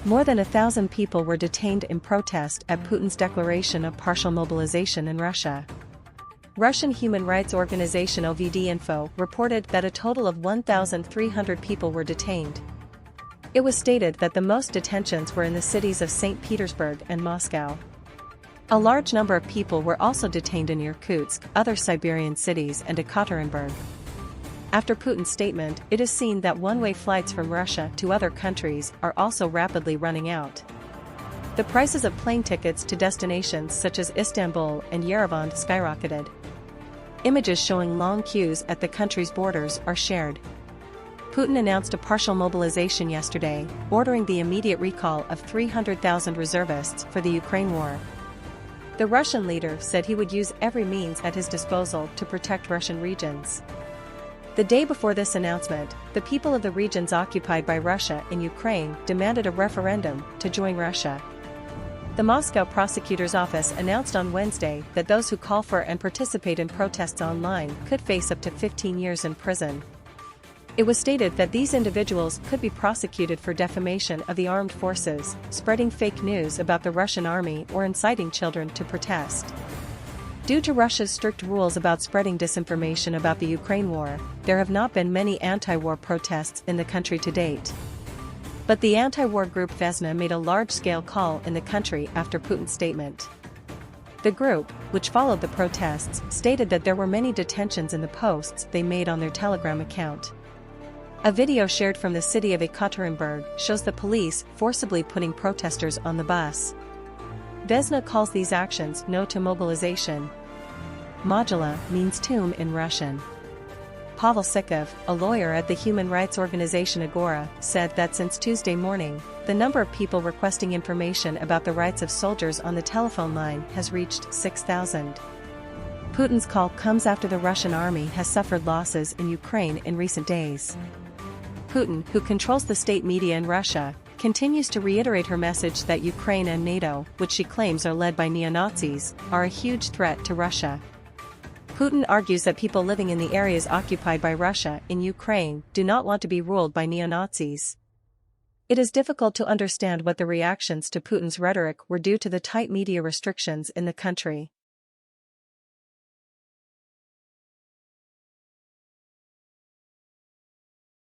More than 1,000 people were detained in protest at Putin's declaration of partial mobilization in Russia. Russian human rights organization OVD Info reported that a total of 1,300 people were detained. It was stated that the most detentions were in the cities of St. Petersburg and Moscow. A large number of people were also detained in Irkutsk, other Siberian cities, and Ekaterinburg. After Putin's statement, it is seen that one-way flights from Russia to other countries are also rapidly running out. The prices of plane tickets to destinations such as Istanbul and Yerevan skyrocketed. Images showing long queues at the country's borders are shared. Putin announced a partial mobilization yesterday, ordering the immediate recall of 300,000 reservists for the Ukraine war. The Russian leader said he would use every means at his disposal to protect Russian regions. The day before this announcement, the people of the regions occupied by Russia in Ukraine demanded a referendum to join Russia. The Moscow prosecutor's office announced on Wednesday that those who call for and participate in protests online could face up to 15 years in prison. It was stated that these individuals could be prosecuted for defamation of the armed forces, spreading fake news about the Russian army, or inciting children to protest. Due to Russia's strict rules about spreading disinformation about the Ukraine war, there have not been many anti-war protests in the country to date. But the anti-war group Vesna made a large-scale call in the country after Putin's statement. The group, which followed the protests, stated that there were many detentions in the posts they made on their Telegram account. A video shared from the city of Ekaterinburg shows the police forcibly putting protesters on the bus. Vesna calls these actions no to mobilization. Mogila means tomb in Russian. Pavel Sikov, a lawyer at the human rights organization Agora, said that since Tuesday morning, the number of people requesting information about the rights of soldiers on the telephone line has reached 6,000. Putin's call comes after the Russian army has suffered losses in Ukraine in recent days. Putin, who controls the state media in Russia, continues to reiterate her message that Ukraine and NATO, which she claims are led by neo-Nazis, are a huge threat to Russia. Putin argues that people living in the areas occupied by Russia in Ukraine do not want to be ruled by neo-Nazis. It is difficult to understand what the reactions to Putin's rhetoric were due to the tight media restrictions in the country.